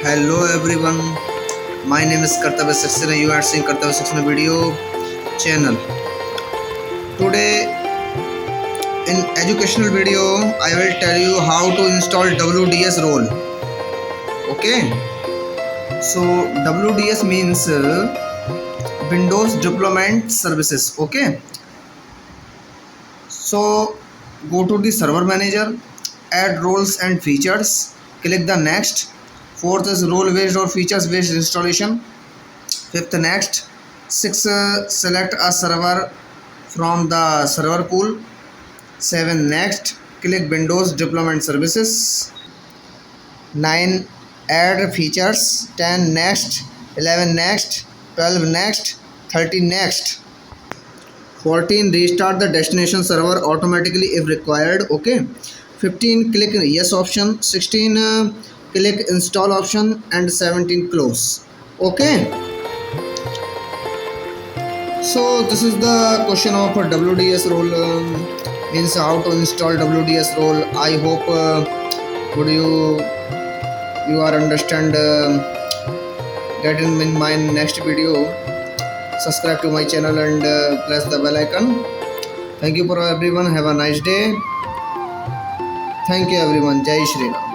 Hello everyone, my name is Kartavya Saxena. You are seeing Kartavya Saxena video channel. Today in educational video I will tell you how to install WDS role. Okay, so WDS means Windows Deployment Services. Okay, so go to the server manager, add roles and features, click the next. Fourth is role based or features based installation. Fifth, next. Six, select a server from the server pool. 7, next. Click Windows Deployment Services. 9, add features. 10, next. 11, next. 12, next. 13, next. 14, restart the destination server automatically if required. Okay. 15, click yes option. 16, click install option, and 17, close. Okay. So this is the question of WDS role, means how to install WDS role. I hope would you are understand get in my next video. Subscribe to my channel and press the bell icon. Thank you for everyone. Have a nice day. Thank you everyone. Jai Shri Ram.